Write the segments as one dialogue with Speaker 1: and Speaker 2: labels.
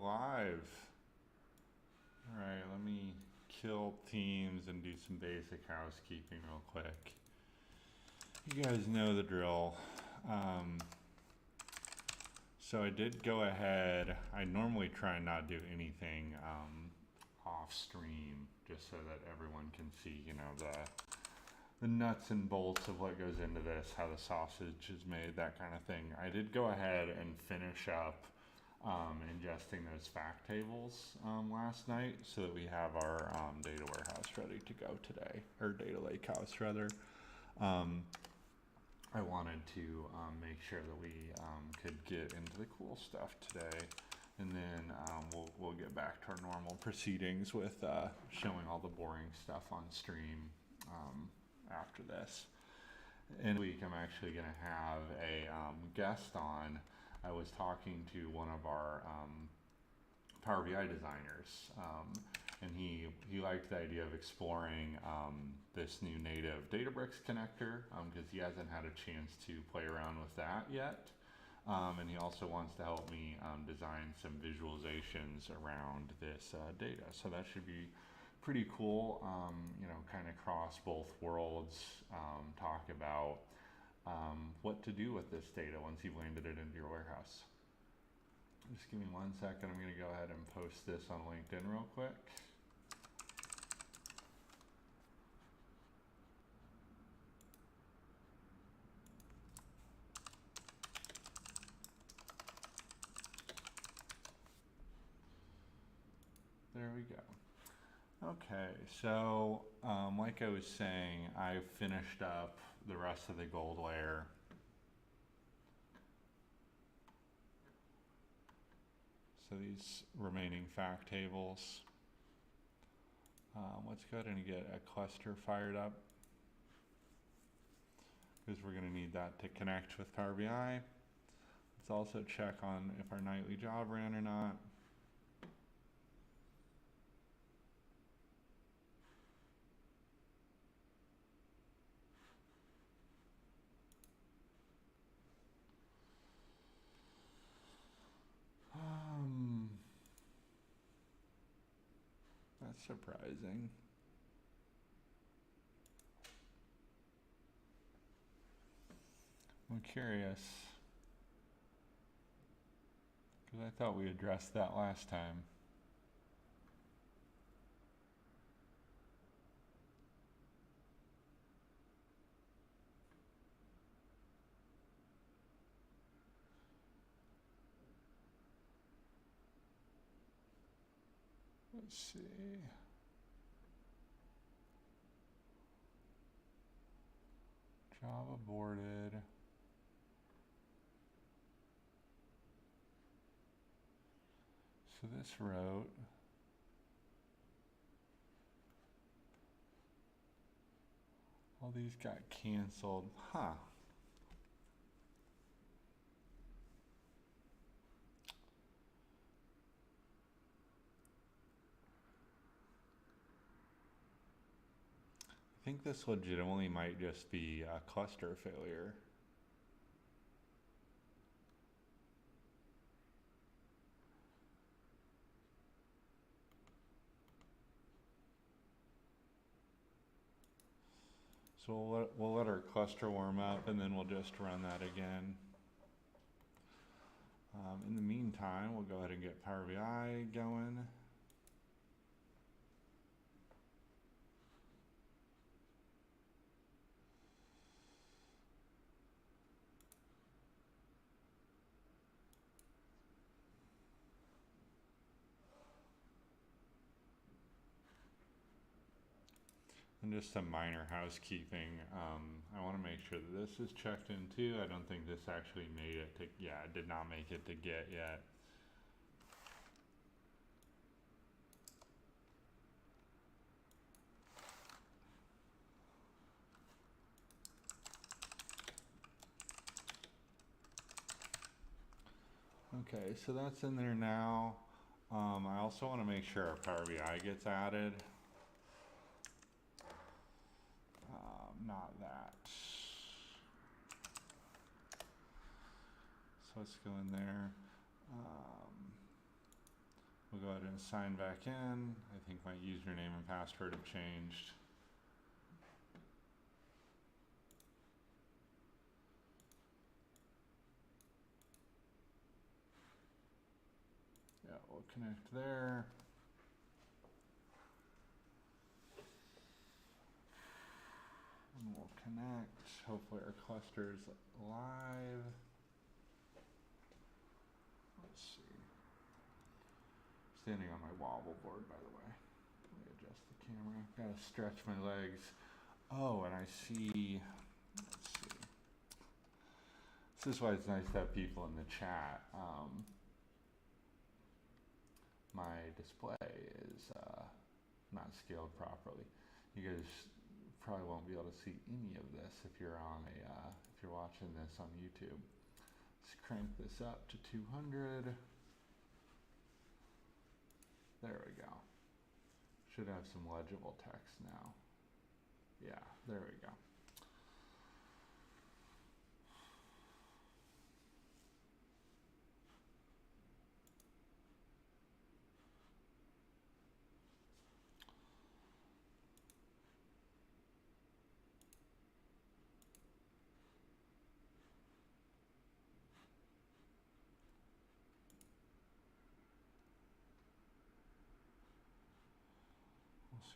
Speaker 1: live. All right, let me kill Teams and do some basic housekeeping real quick. You guys know the drill. So I did go ahead. I normally try and not do anything off stream, just so that everyone can see, you know, the nuts and bolts of what goes into this, how the sausage is made, that kind of thing. I did go ahead and finish up ingesting those fact tables last night, so that we have our data warehouse ready to go today, or data lake house rather. I wanted to make sure that we could get into the cool stuff today, and then we'll get back to our normal proceedings with showing all the boring stuff on stream after this. In a week, I'm actually going to have a guest on. I was talking to one of our Power BI designers, and he liked the idea of exploring this new native Databricks connector, because he hasn't had a chance to play around with that yet. And he also wants to help me design some visualizations around this data. So that should be pretty cool, you know, kind of cross both worlds, talk about what to do with this data once you've landed it into your warehouse. Just give me 1 second. I'm going to go ahead and post this on LinkedIn real quick. There we go. Okay, so like I was saying, I finished up the rest of the gold layer. So these remaining fact tables. Let's go ahead and get a cluster fired up, because we're going to need that to connect with Power BI. Let's also check on if our nightly job ran or not. That's surprising. I'm curious, because I thought we addressed that last time. Let's see. Job aborted. So this wrote, all these got canceled. Huh. I think this legitimately might just be a cluster failure. So we'll let our cluster warm up, and then we'll just run that again. In the meantime, we'll go ahead and get Power BI going. And just some minor housekeeping. I want to make sure that this is checked in too. I don't think this actually made it to, yeah, it did not make it to get yet. Okay, so that's in there now. I also want to make sure our Power BI gets added. Not that. So let's go in there. We'll go ahead and sign back in. I think my username and password have changed. Yeah, we'll connect there. And we'll connect. Hopefully our cluster's live. Let's see. Standing on my wobble board, by the way. Let me adjust the camera. Gotta stretch my legs. Oh, and I see, let's see. This is why it's nice to have people in the chat. My display is not scaled properly. You guys probably won't be able to see any of this if you're on if you're watching this on YouTube. Let's crank this up to 200. There we go. Should have some legible text now. Yeah, there we go.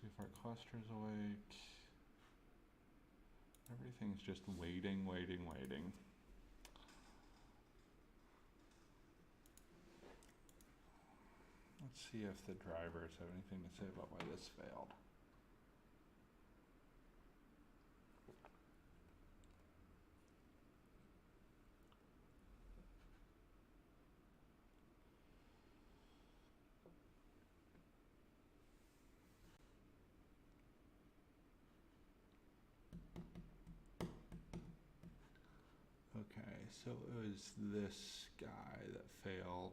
Speaker 1: See if our cluster's awake. Everything's just waiting. Let's see if the drivers have anything to say about why this failed. Okay, so it was this guy that failed.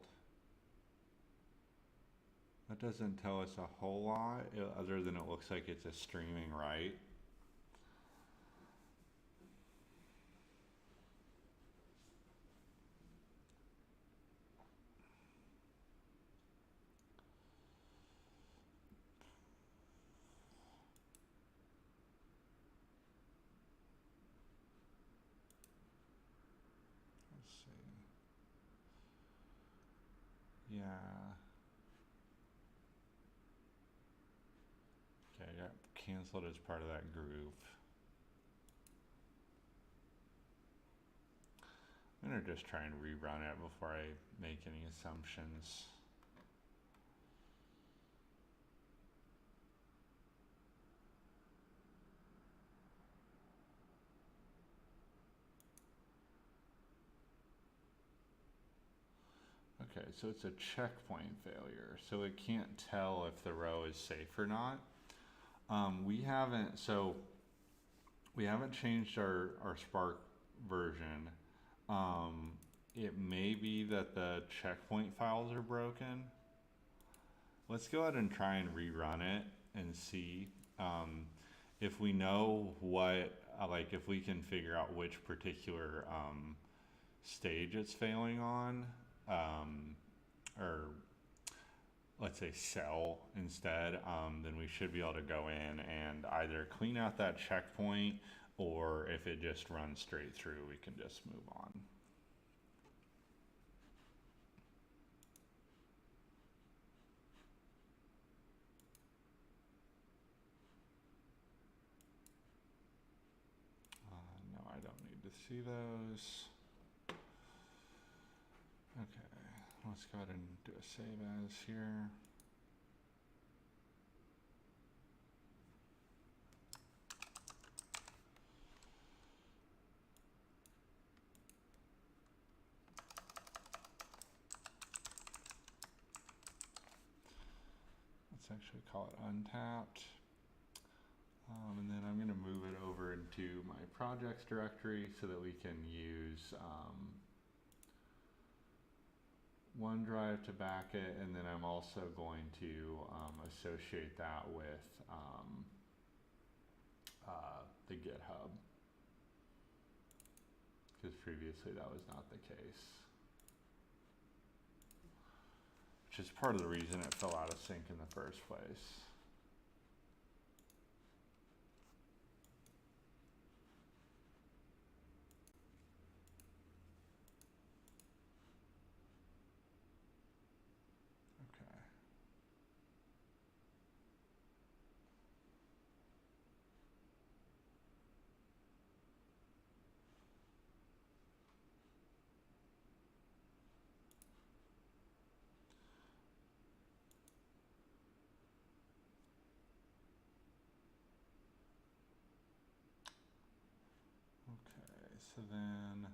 Speaker 1: That doesn't tell us a whole lot, other than it looks like it's a streaming write. Let's see. Yeah. Okay, I got canceled as part of that group. I'm gonna just try and rerun it before I make any assumptions. Okay, so it's a checkpoint failure, so it can't tell if the row is safe or not. We haven't changed our Spark version. It may be that the checkpoint files are broken. Let's go ahead and try and rerun it and see if we know what, like if we can figure out which particular stage it's failing on, or let's say cell instead, then we should be able to go in and either clean out that checkpoint, or if it just runs straight through, we can just move on. No, I don't need to see those. Okay, let's go ahead and do a save as here. Let's actually call it untapped. And then I'm going to move it over into my projects directory so that we can use OneDrive to back it, and then I'm also going to associate that with the GitHub, because previously that was not the case. which is part of the reason it fell out of sync in the first place. Okay. Okay, so then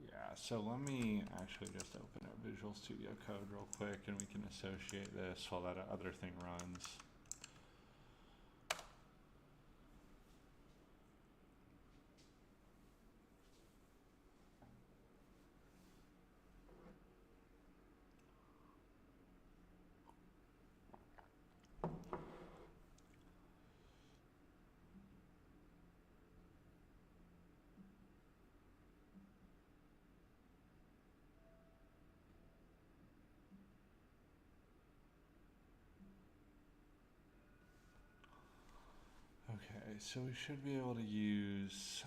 Speaker 1: yeah, so let me actually just open up Visual Studio Code real quick and we can associate this while that other thing runs. Okay, so we should be able to use,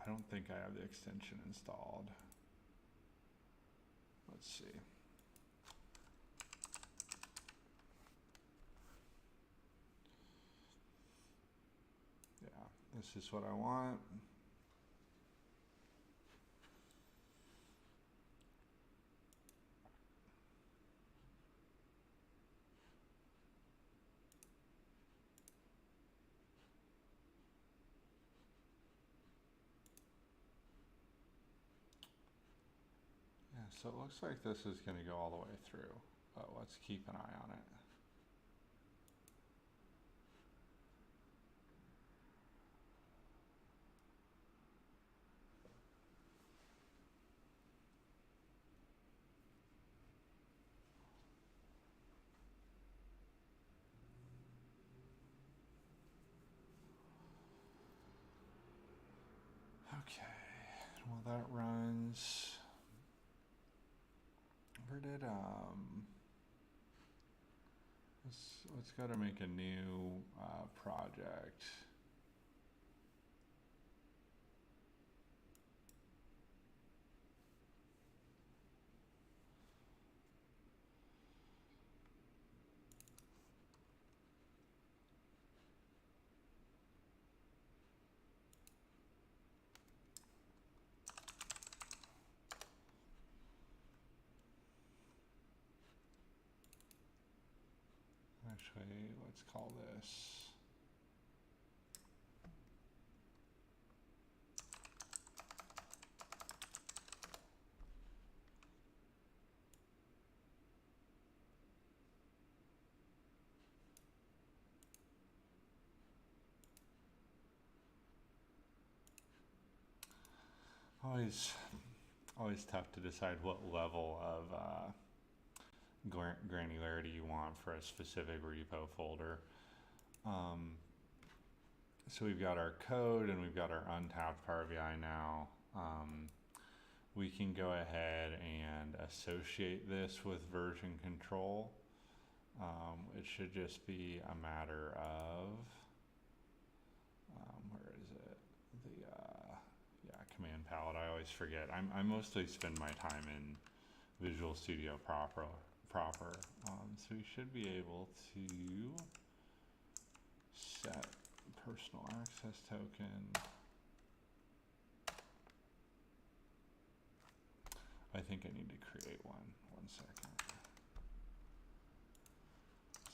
Speaker 1: I don't think I have the extension installed. Let's see. Yeah, this is what I want. Yeah, so it looks like this is going to go all the way through, but let's keep an eye on it. Okay, well that runs. Where did let's go to make a new project. Actually, let's call this. Always tough to decide what level of granularity you want for a specific repo folder. So we've got our code and we've got our untapped Power BI now. We can go ahead and associate this with version control. It should just be a matter of, where is it? Yeah, command palette. I always forget. I mostly spend my time in Visual Studio proper. So we should be able to set personal access token. I think I need to create one. 1 second.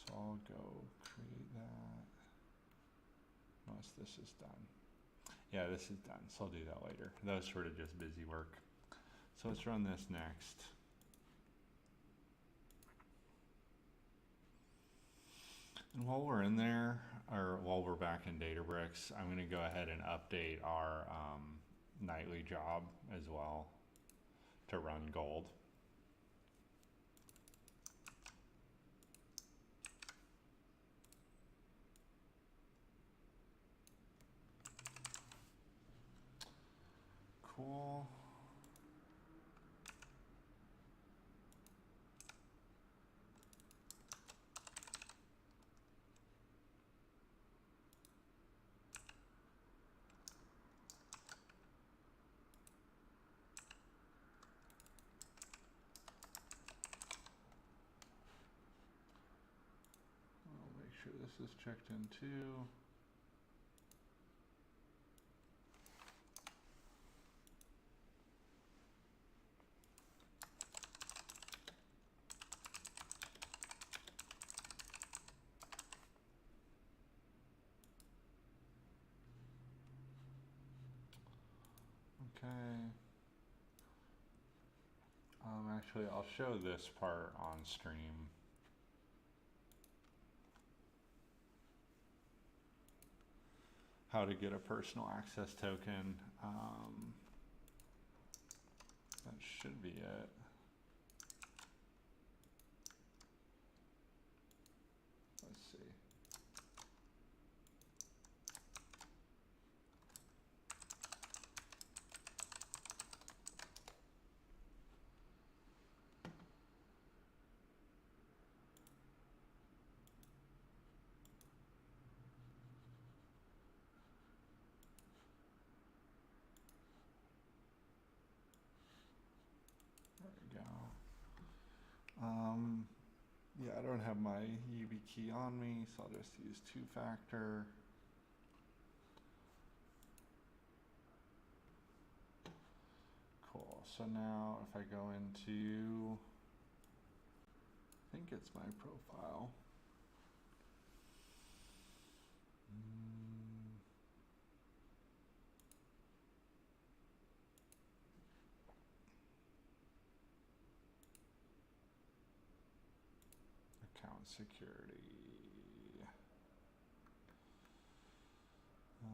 Speaker 1: So I'll go create that. Once this is done. Yeah, this is done. So I'll do that later. That was sort of just busy work. So let's run this next. And while we're in there, or while we're back in Databricks, I'm going to go ahead and update our nightly job as well to run gold. cool. I'll make sure this is checked in too. Okay. Actually, I'll show this part on stream. How to get a personal access token. That should be it. Let's see. Yeah, I don't have my YubiKey on me, so I'll just use two-factor. Cool, so now if I go into, I think it's my profile. Account security. I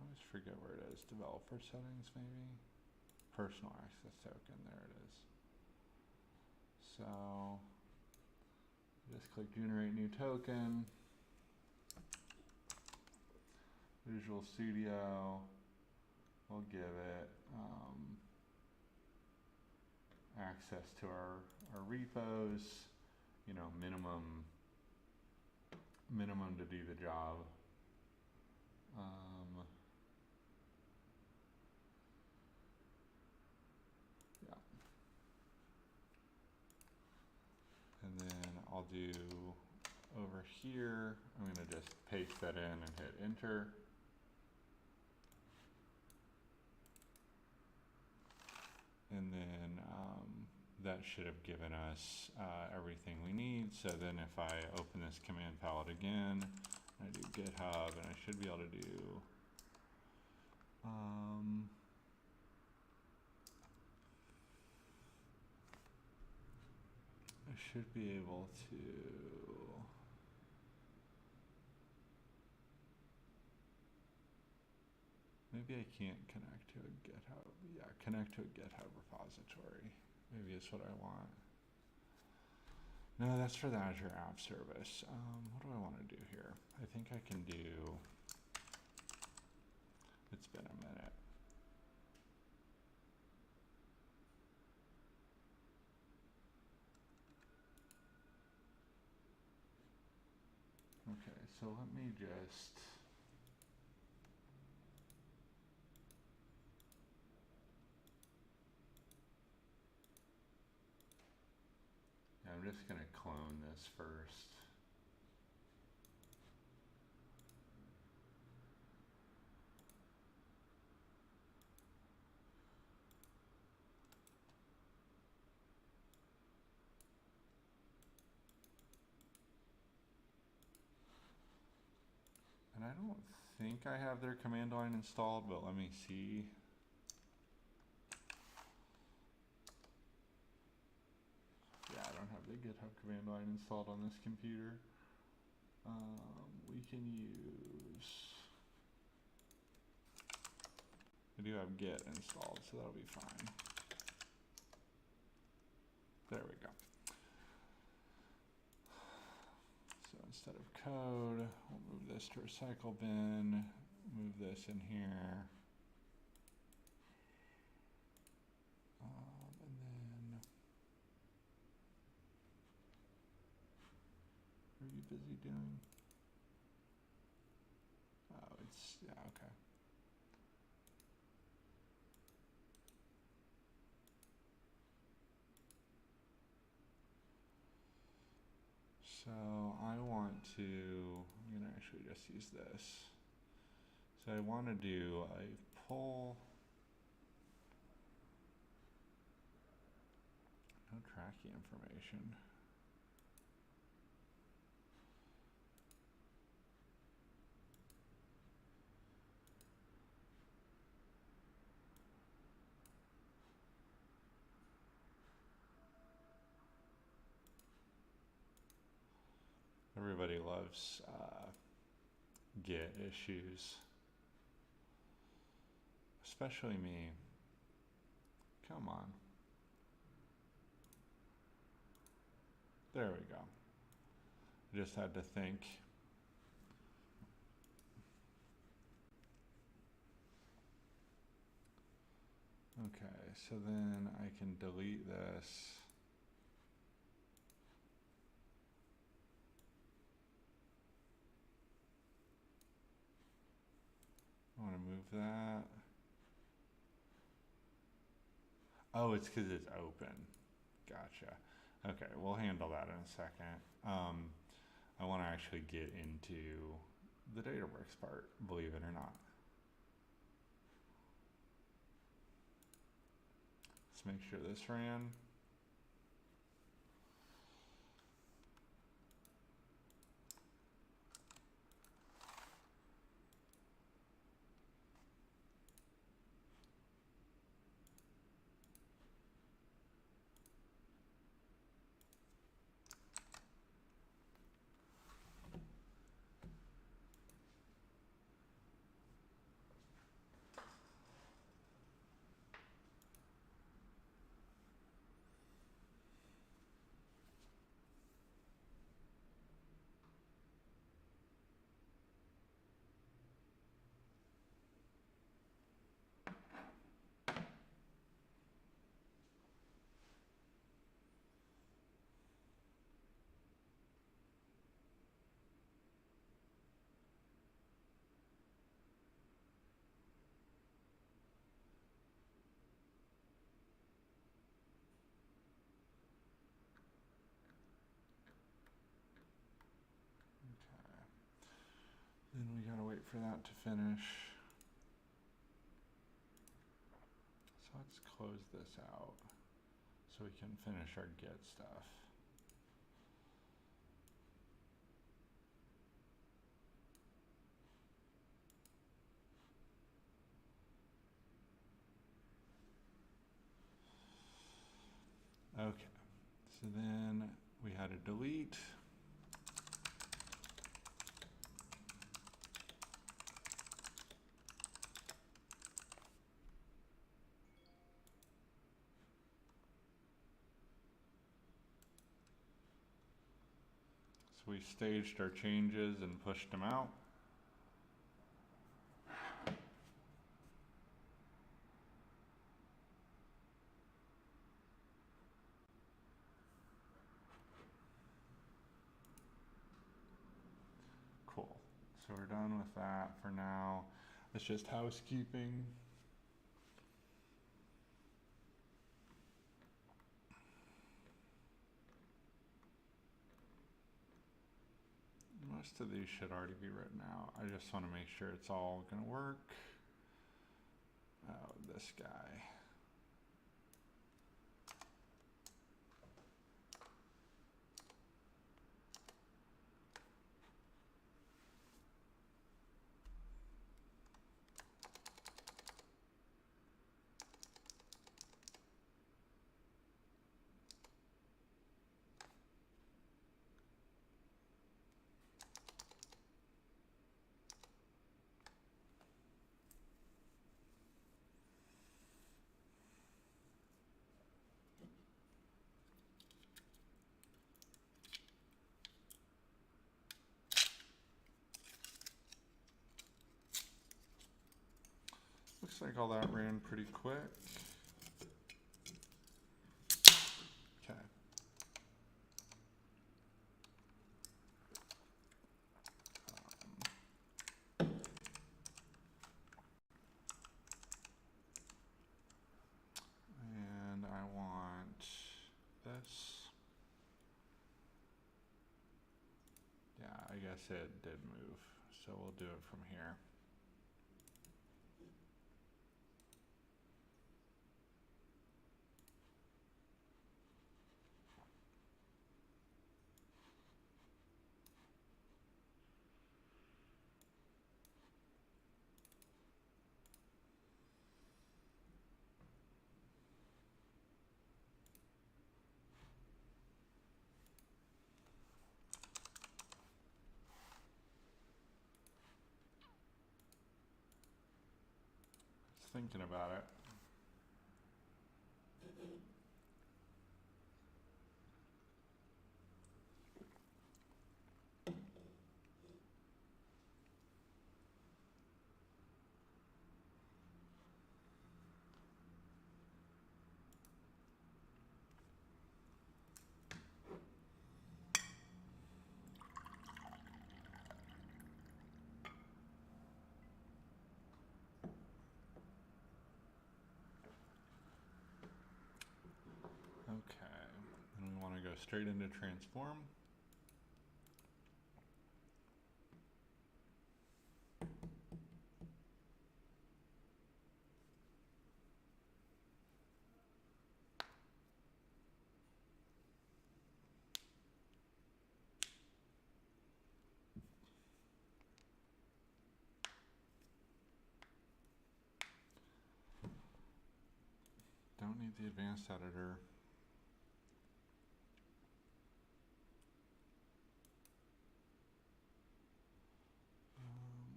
Speaker 1: always forget where it is. Developer settings, maybe? Personal access token, there it is. So, just click generate new token. Visual Studio. We'll give it access to our repos, you know, minimum to do the job. Yeah. And then I'll do over here, I'm gonna just paste that in and hit enter. And then that should have given us everything we need. So then if I open this command palette again, I do GitHub, and I should be able to do I should be able to maybe I can't connect to a GitHub. Yeah, connect to a GitHub repository. Maybe it's what I want. No, that's for the Azure App Service. What do I want to do here? I think I can do, it's been a minute. Okay, so let me just, I'm just going to clone this first. And I don't think I have their command line installed, but let me see. Yeah, I don't have the GitHub command line installed on this computer. We can use, I do have Git installed, so that'll be fine. There we go. So set of code. We'll move this to recycle bin, move this in here. And then, what are you busy doing? Oh, yeah, okay. So I'm gonna actually just use this. So I want to do a pull, no tracking information. Everybody loves Git issues, especially me. Come on. There we go. I just had to think. Okay, so then I can delete this. I want to move that. Oh, it's because it's open. Gotcha. Okay, we'll handle that in a second. I want to actually get into the Databricks part, believe it or not. Let's make sure this ran. Then we gotta wait for that to finish. So let's close this out so we can finish our Git stuff. Okay, so then we had a delete. So we staged our changes and pushed them out. Cool. So we're done with that for now. It's just housekeeping. Most of these should already be written out. I just want to make sure it's all going to work. Oh, this guy. Looks like all that ran pretty quick. Okay. And I want this. Yeah, I guess it did move, so we'll do it from here. Just thinking about it. Okay, and we want to go straight into transform. Don't need the advanced editor.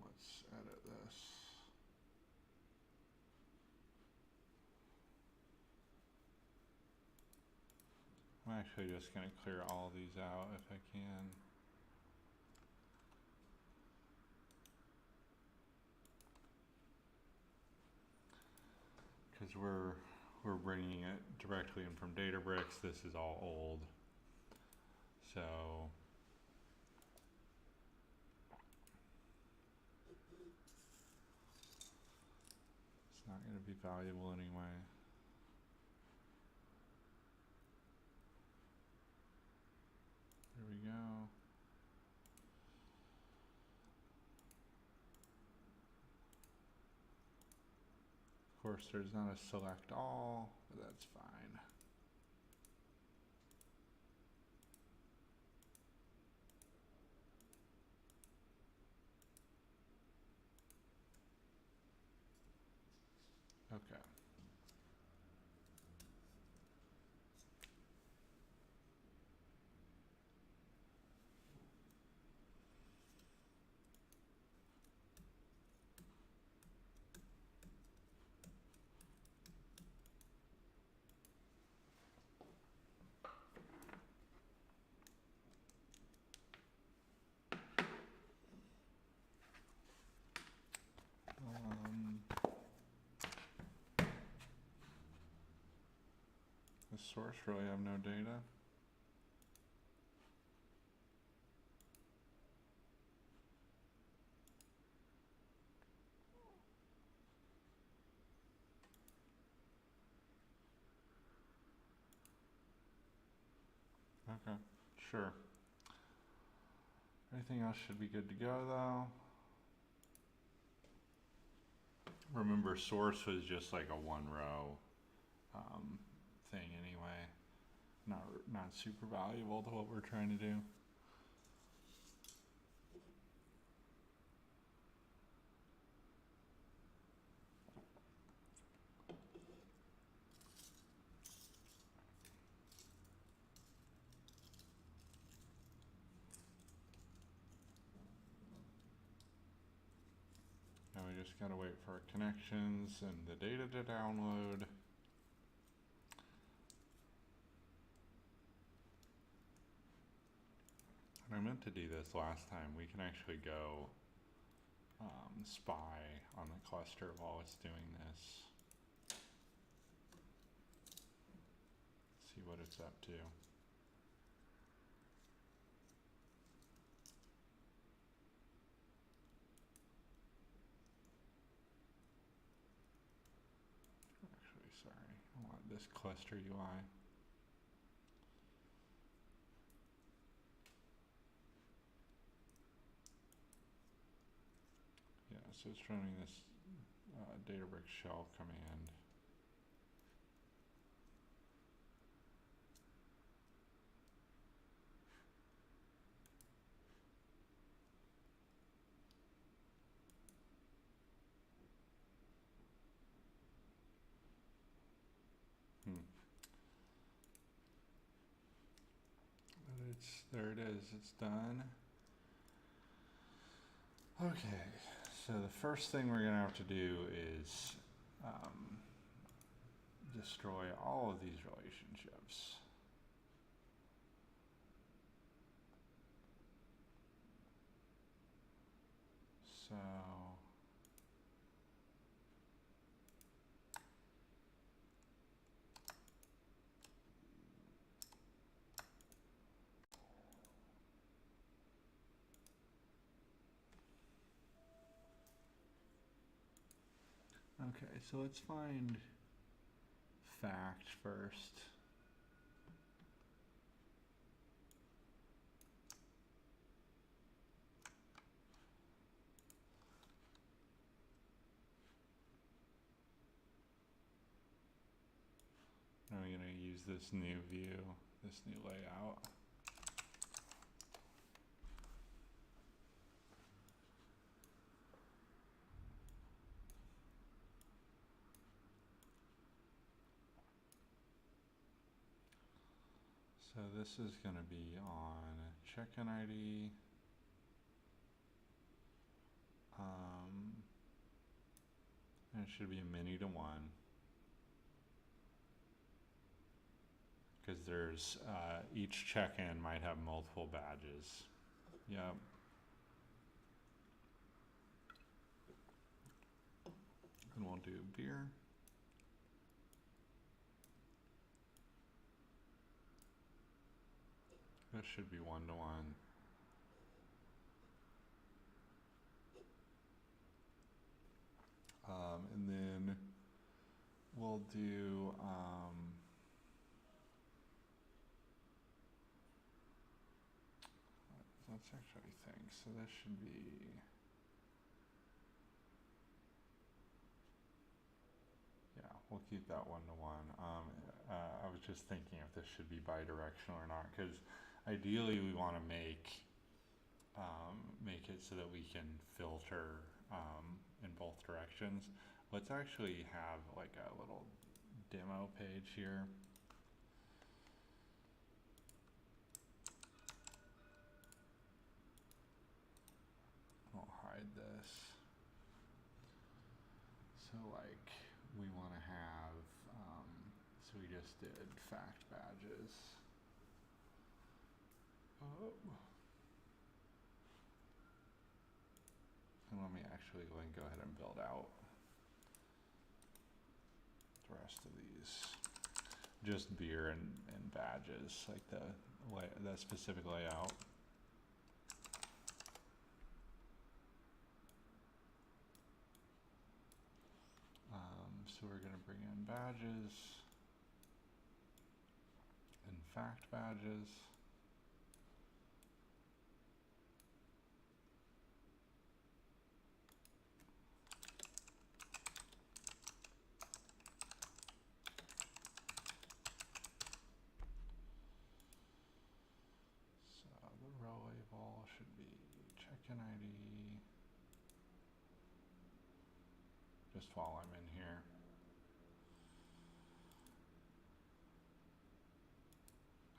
Speaker 1: Let's edit this. I'm actually just going to clear all these out if I can. Because we're bringing it directly in from Databricks. This is all old. So it's not going to be valuable anyway. There we go. Of course, there's not a select all, but that's fine. Okay. The source really have no data. Okay, sure. Everything else should be good to go though. Remember, source was just like a one row thing anyway. Not super valuable to what we're trying to do. Now we just gotta wait for our connections and the data to download. And I meant to do this last time. We can actually go spy on the cluster while it's doing this. See what it's up to. Actually, sorry, I want this cluster UI. Yeah, so it's running this Databricks shell command. But there it is, it's done. Okay, so the first thing we're gonna have to do is destroy all of these relationships. So okay, so let's find fact first. Now we're going to use this new view, this new layout. So this is going to be on check-in ID. And it should be a many to one. Because there's, each check-in might have multiple badges. Yep. And we'll do beer. That should be one to one. And then we'll do, let's actually think. So this should be, yeah, we'll keep that one to one. I was just thinking if this should be bidirectional or not, because ideally we want to make it so that we can filter in both directions. Let's actually have like a little demo page here. I'll hide this. So like we want to have, so we just did fact badges. Oh. And let me actually go ahead and build out the rest of these. Just beer and badges, like that specific layout. So we're going to bring in badges and fact badges. So the row label should be check-in ID. Just while I'm in here.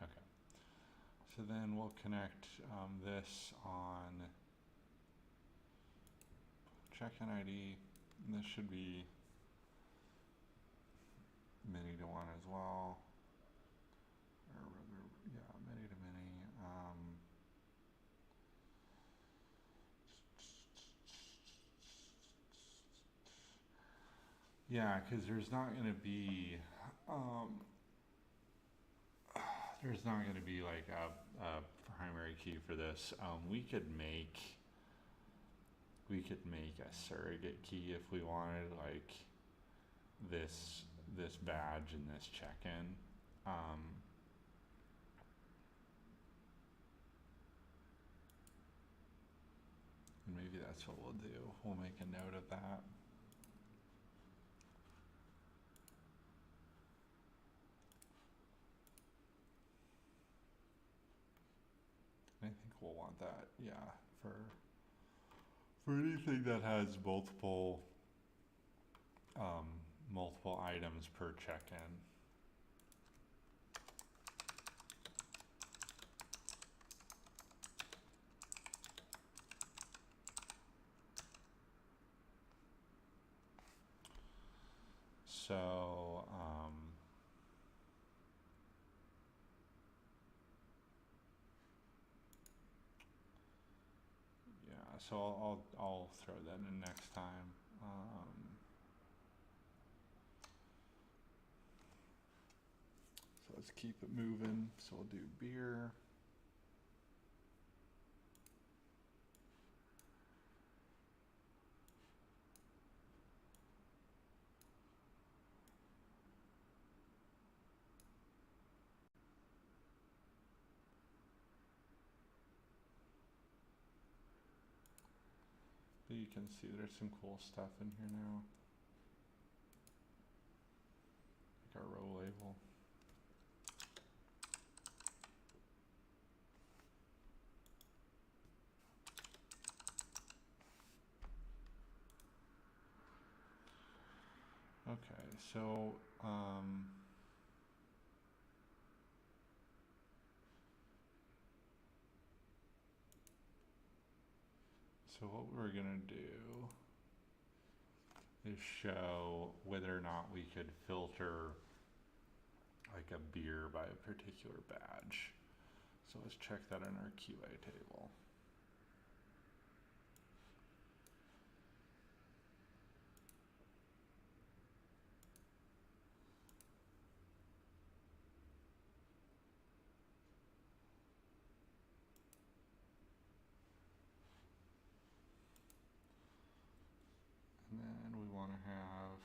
Speaker 1: Okay. So then we'll connect this on check-in ID. And this should be many to one as well. Or rather, yeah, many to many. Yeah, because um, there's not going to be like a primary key for this. We could make a surrogate key if we wanted, like this this badge and this check-in. And maybe that's what we'll do. We'll make a note of that. I think we'll want that, yeah, for anything that has um, multiple items per check-in. So, yeah, so I'll throw that in next time. So let's keep it moving. So we'll do beer. But you can see there's some cool stuff in here now. Like our row label. Okay, so so what we're gonna do is show whether or not we could filter like a beer by a particular badge. So let's check that in our QA table. And then we want to have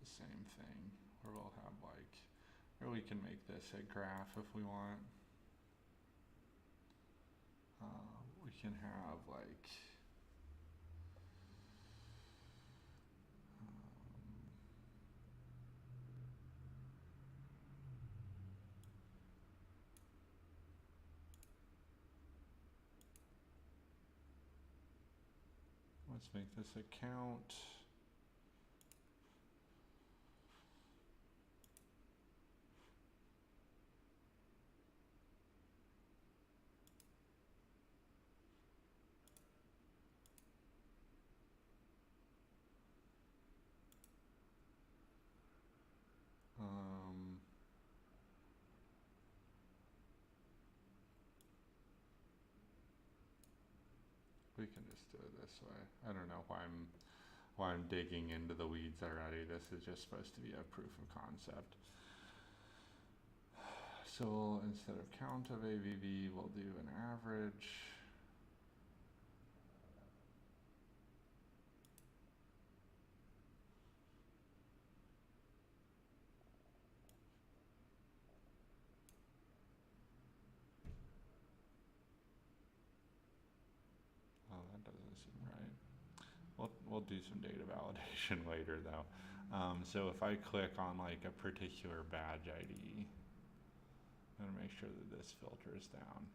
Speaker 1: the same thing where we'll have like, or we can make this a graph if we want. We can have like, let's make this a count. We can just do it this way. I don't know why I'm digging into the weeds already. This is just supposed to be a proof of concept. So instead of count of AVV, we'll do an average. Oh, that doesn't seem right. We'll do some data validation later though. So if I click on like a particular badge ID, I'm gonna make sure that this filters down.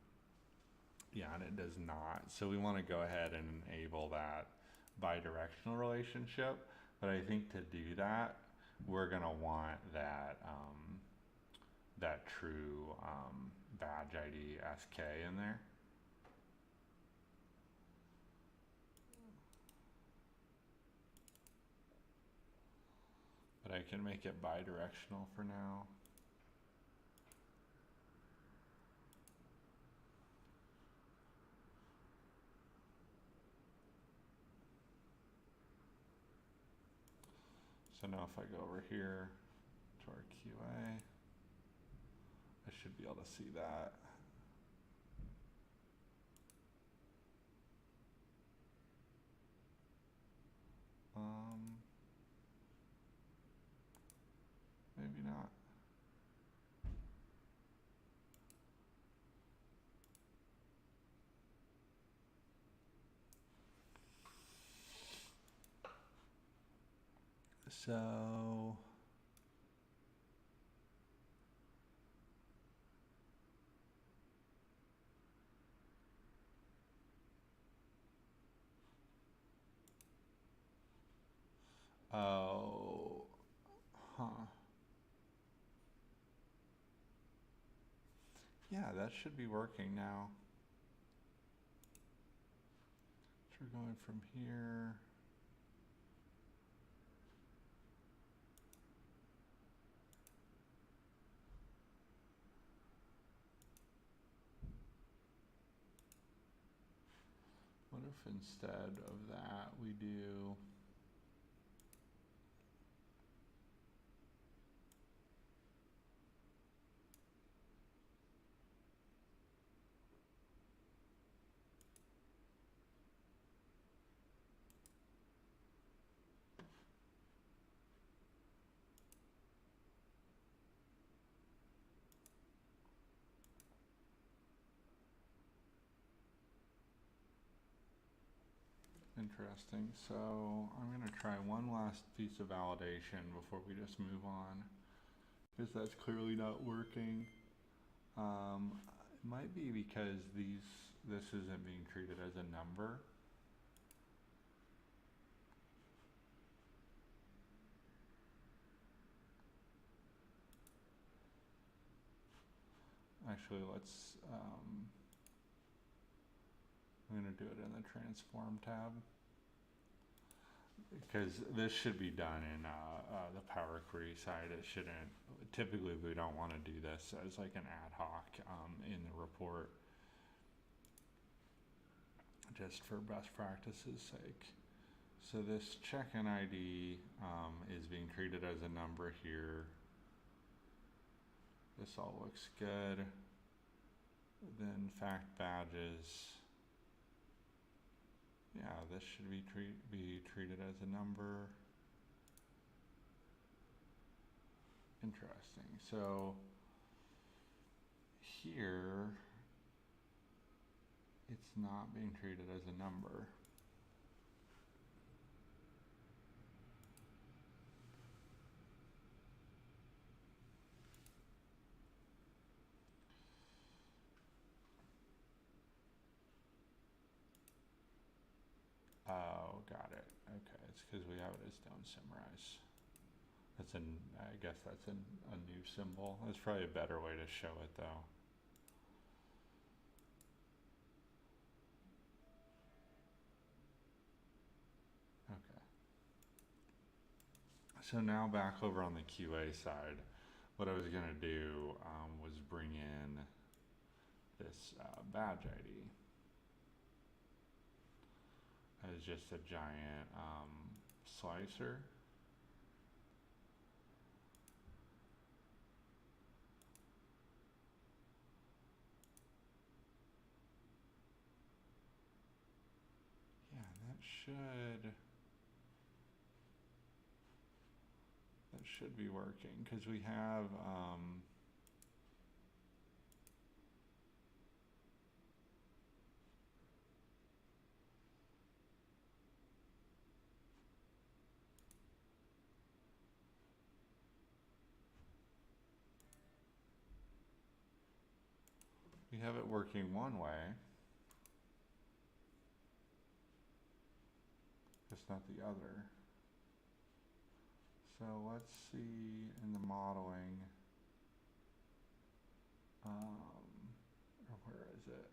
Speaker 1: Yeah, and it does not. So we want to go ahead and enable that bidirectional relationship. But I think to do that, we're gonna want that that true badge ID SK in there. But I can make it bidirectional for now. So now if I go over here to our QA, I should be able to see that. Maybe not. So oh, huh. Yeah, that should be working now. So we're going from here. What if instead of that we do interesting. So I'm going to try one last piece of validation before we just move on, because that's clearly not working. It might be because this isn't being treated as a number. Actually, let's, I'm going to do it in the transform tab, because this should be done in the Power Query side. It shouldn't, typically we don't want to do this as like an ad hoc in the report, just for best practices sake. So this check-in ID is being treated as a number here. This all looks good. Then fact badges. Yeah, this should be treated as a number. Interesting. So here, it's not being treated as a number. Oh, got it. Okay, it's because we have it as don't summarize. That's I guess that's a new symbol. That's probably a better way to show it though. Okay. So now back over on the QA side, what I was gonna do was bring in this badge ID as just a giant slicer. Yeah, that should be working, because we have it working one way, just not the other. So let's see in the modeling, or where is it?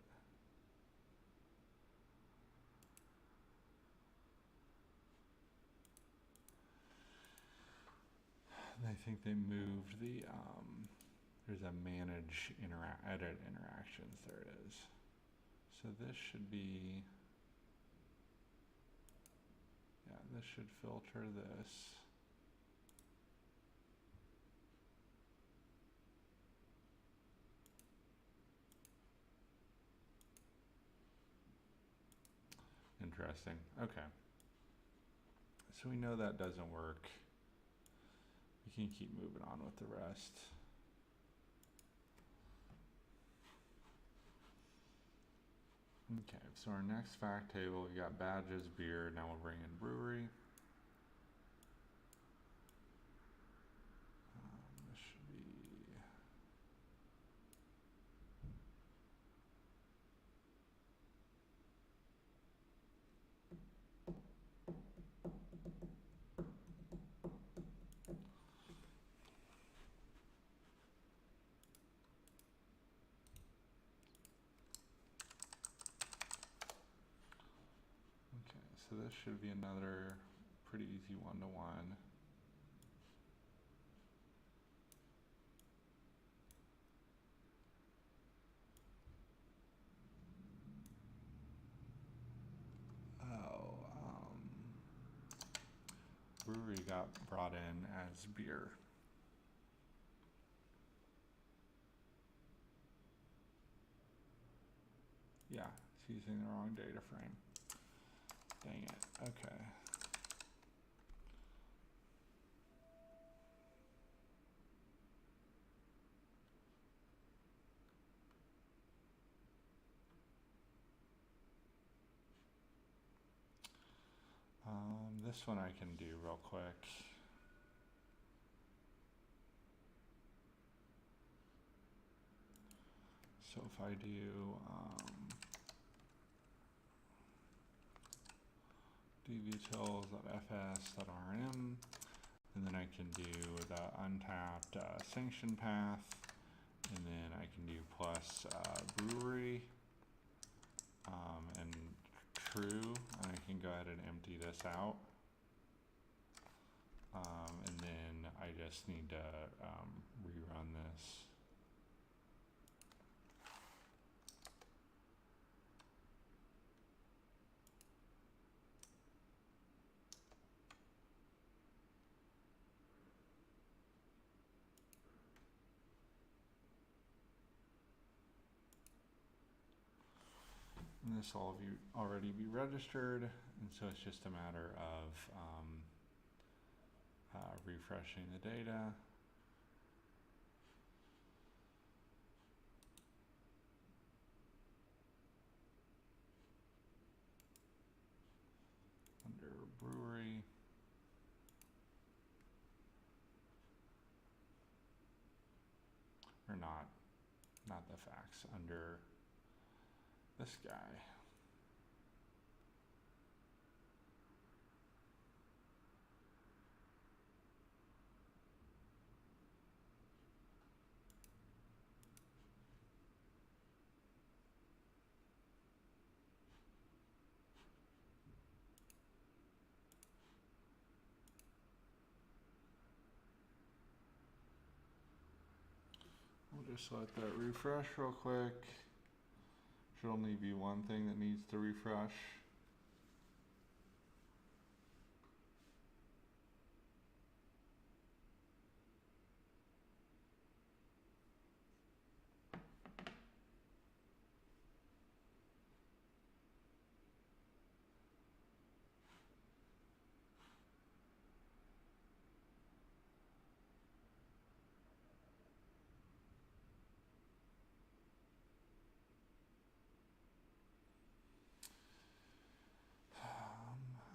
Speaker 1: I think they moved the, there's a manage edit interactions, there it is. So this should be, yeah, this should filter this. Interesting. Okay. So we know that doesn't work. We can keep moving on with the rest. Okay, so our next fact table, we got badges, beer, now we'll bring in brewery. This should be... Okay, so this should be another pretty easy one-to-one. Brewery got brought in as beer. Yeah, it's using the wrong data frame. Dang it, okay. This one I can do real quick. So if I do dvtools.fs.rm, and then I can do the untapped sanction path, and then I can do plus brewery and true, and I can go ahead and empty this out. And then I just need to rerun this. And this will already be registered, and so it's just a matter of refreshing the data. Under brewery. Or not the facts, under this guy. We'll just let that refresh real quick. Should only be one thing that needs to refresh.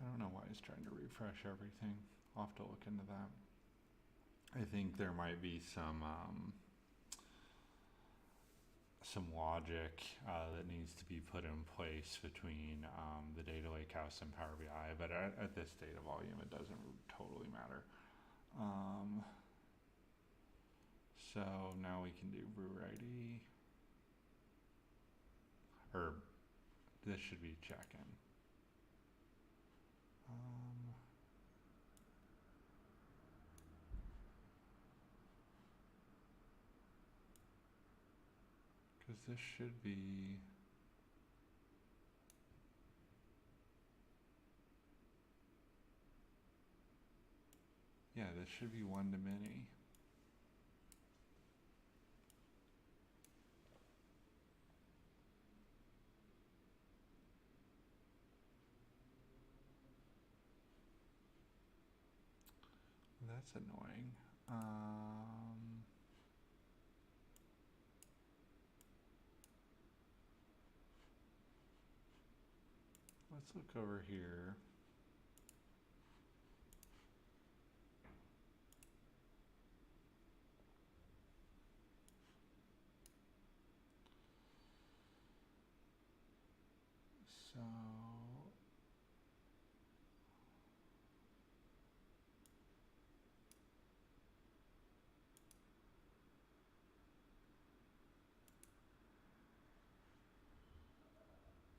Speaker 1: I don't know why it's trying to refresh everything. I'll have to look into that. I think there might be some logic that needs to be put in place between the data lakehouse and Power BI, but at this data volume, it doesn't totally matter. So now we can do brewer ID, or this should be check-in. Because this should be, yeah, this should be one to many. that's annoying. Let's look over here. So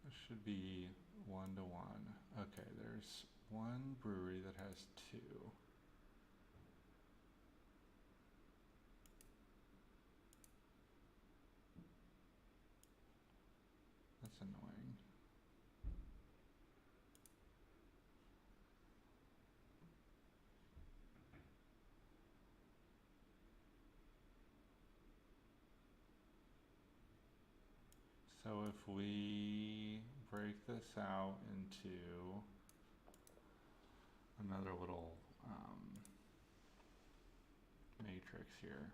Speaker 1: this should be 1-to-1. Okay, there's one brewery that has 2. That's annoying. So if we break this out into another little matrix here.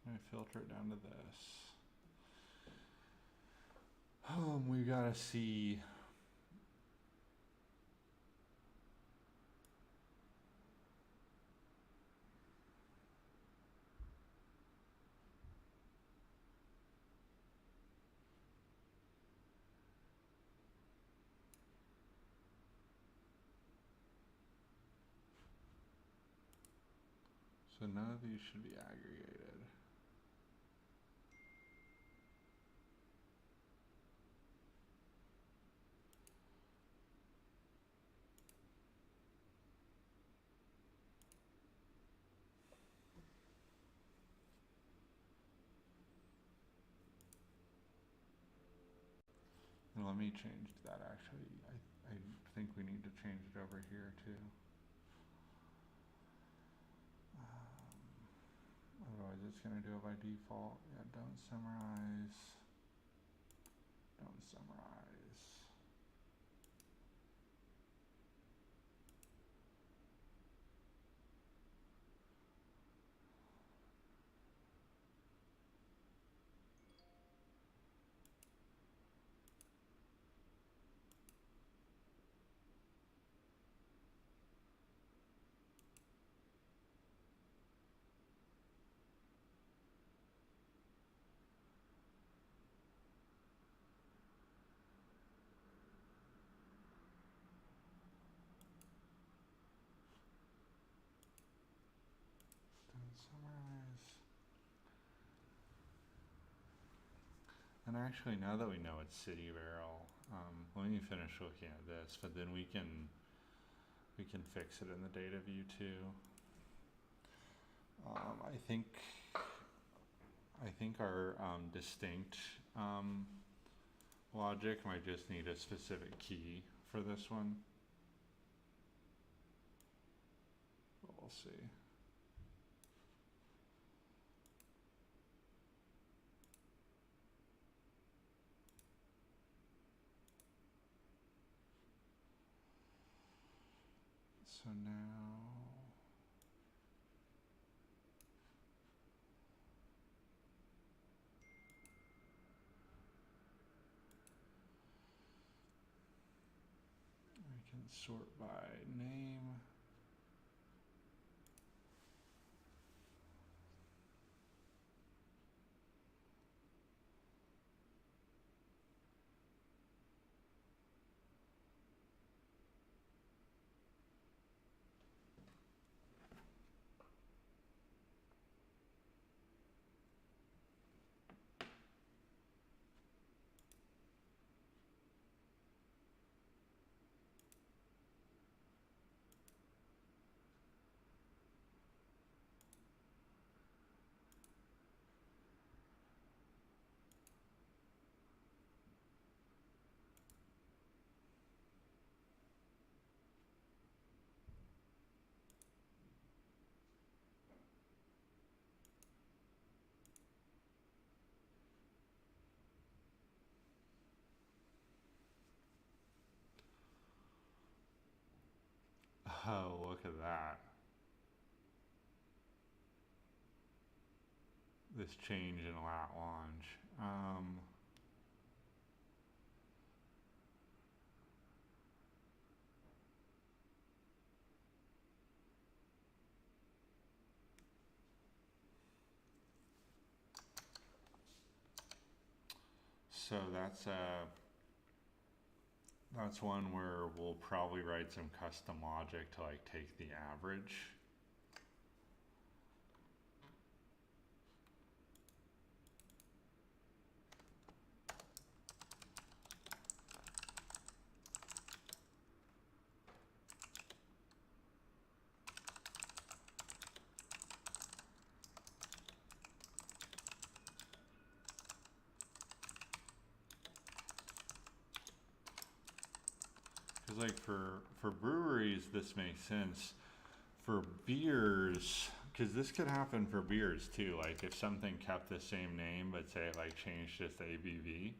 Speaker 1: I filter it down to this. We gotta see. So none of these should be aggregated. And let me change that actually. I think we need to change it over here too. Otherwise it's gonna do it by default. Yeah, don't summarize. Don't summarize. Don't summarize. And actually, now that we know it's city barrel, let me finish looking at this, but then we can fix it in the data view too. I think our distinct logic might just need a specific key for this one. But we'll see. So now I can sort by name. Oh, look at that. This change in lat launch. So that's one where we'll probably write some custom logic to like take the average. Because like for breweries, this makes sense. For beers, because this could happen for beers too. Like if something kept the same name, but say like changed just ABV.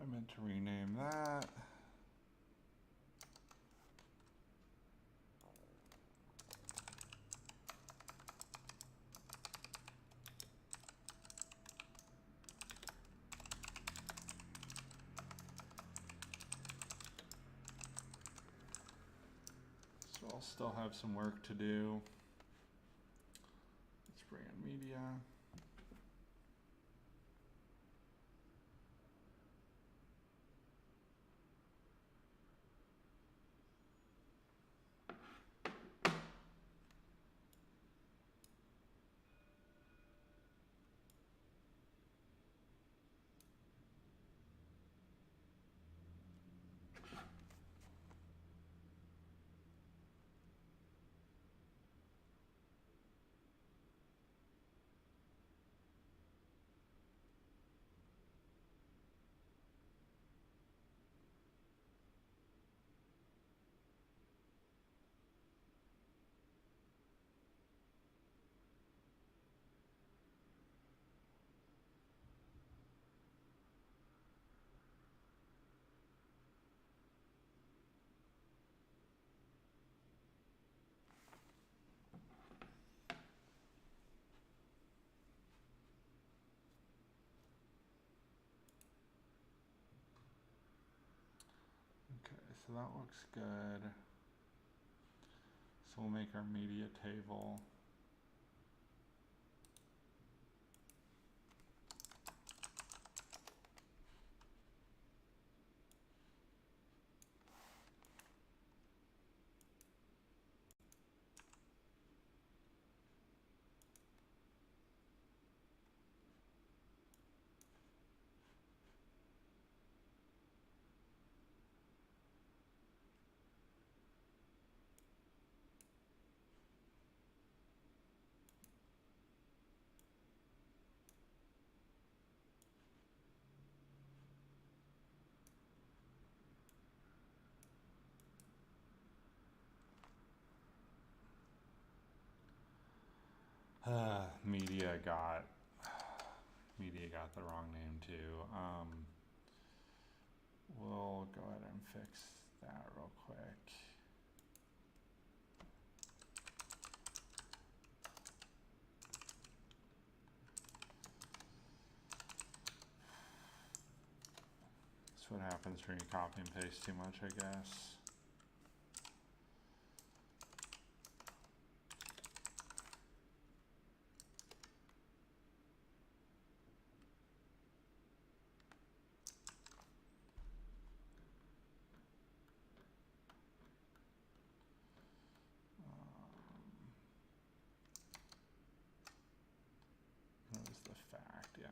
Speaker 1: I meant to rename that. So I'll still have some work to do. Let's bring in media. Okay, so that looks good. So we'll make our media table. Media got the wrong name too. We'll go ahead and fix that real quick. That's what happens when you copy and paste too much, I guess. What was the fact? Yeah.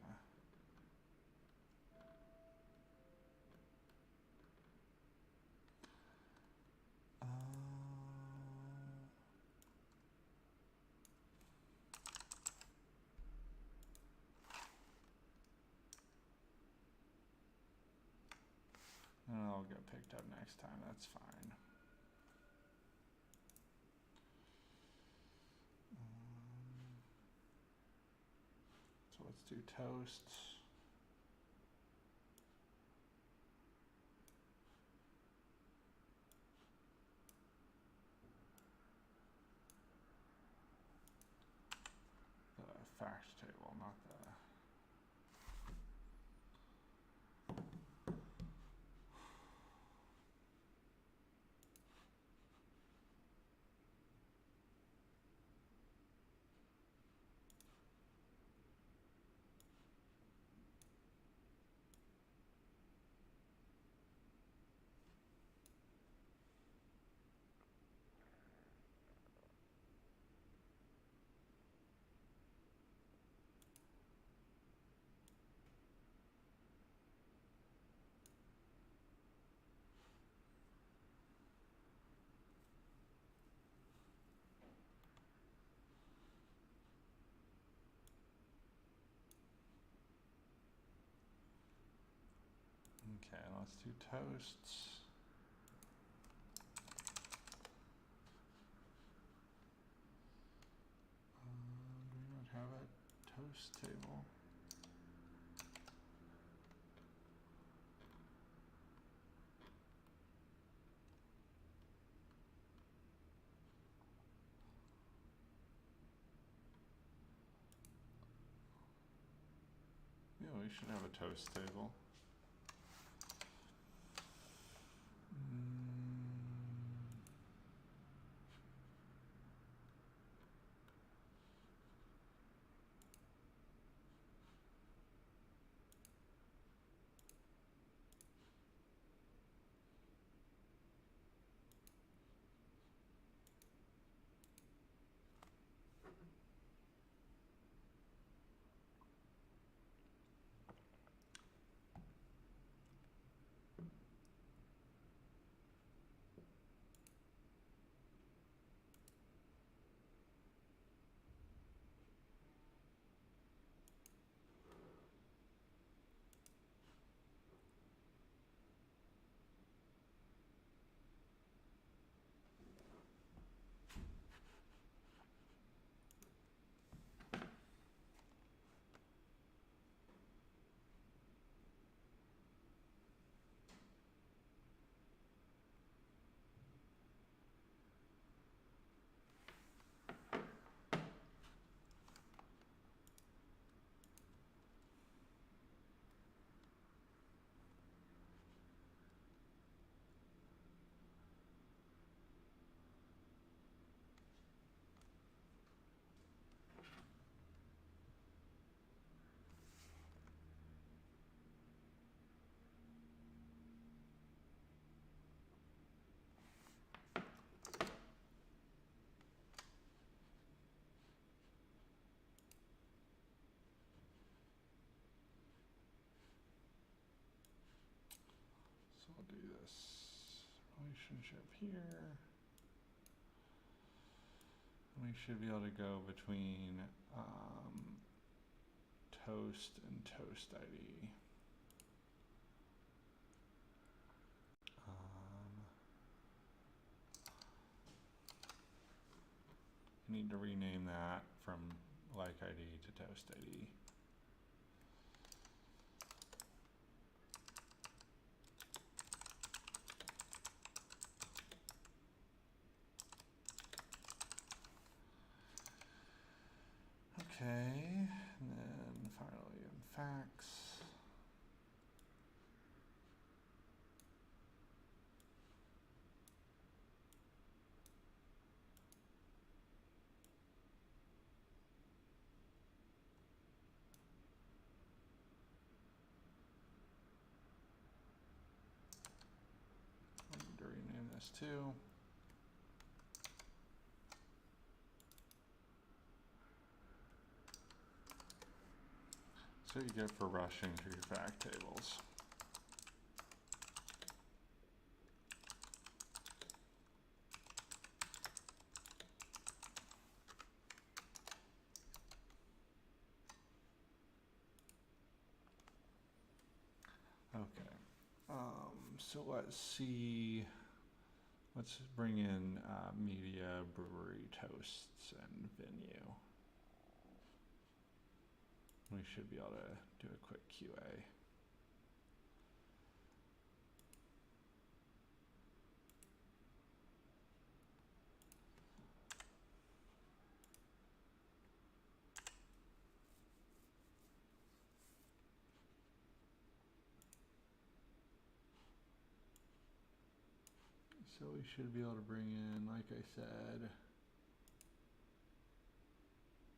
Speaker 1: that'll get picked up next time. That's fine. So let's do toasts. The fact table, not the. Okay, let's do toasts. Do we not have a toast table? Yeah, we should have a toast table. So I'll do this relationship here. And we should be able to go between toast and toast ID. I need to rename that from like ID to toast ID. Okay, and then finally in facts. I need to rename this too. So you get for rushing through fact tables. Okay, So let's see. Let's bring in media, brewery, toasts, and venue. We should be able to do a quick QA. So we should be able to bring in, like I said,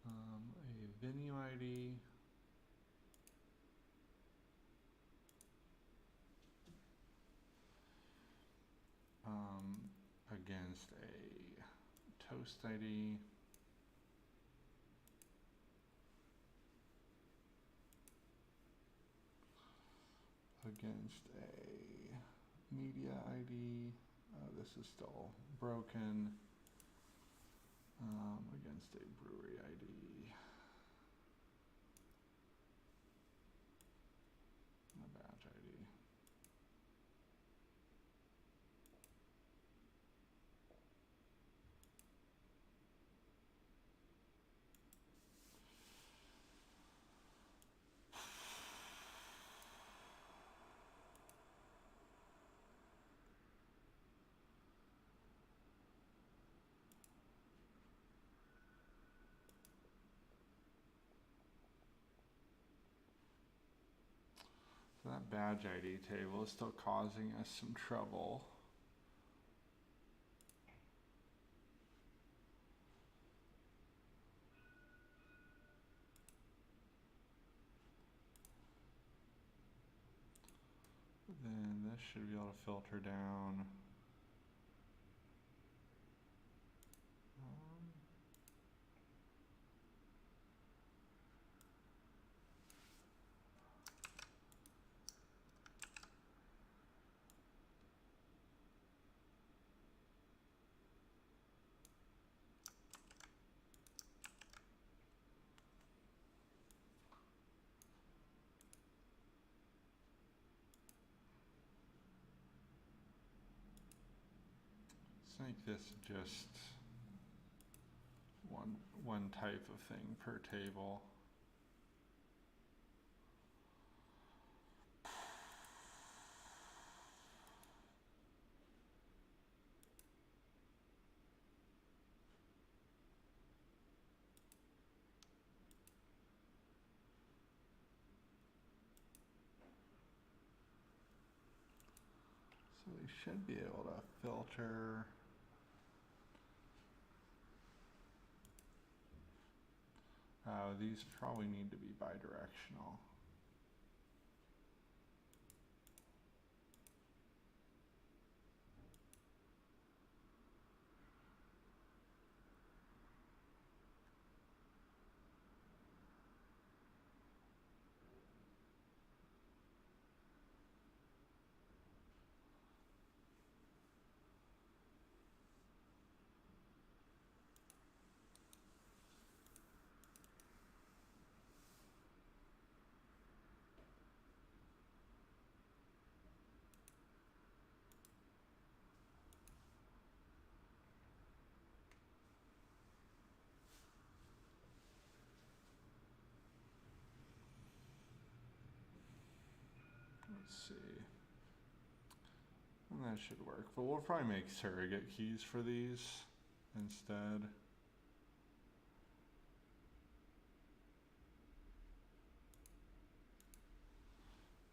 Speaker 1: a venue ID. Against a toast ID. Against a media ID. This is still broken. Against a brewery ID. A batch ID. So that badge ID table is still causing us some trouble. Then this should be able to filter down. Let's make this just one type of thing per table. So we should be able to filter. These probably need to be bidirectional. Let's see. And that should work, but we'll probably make surrogate keys for these instead.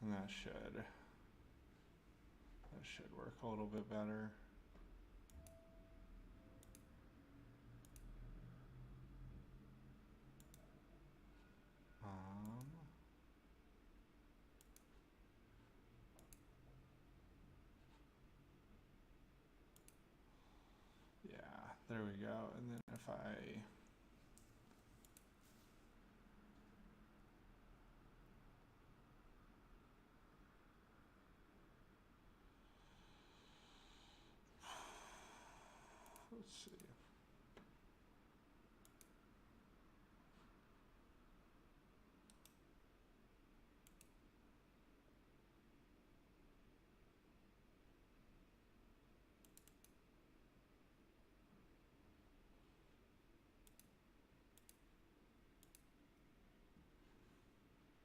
Speaker 1: And that should work a little bit better. Yeah, there we go. And then if I let's see.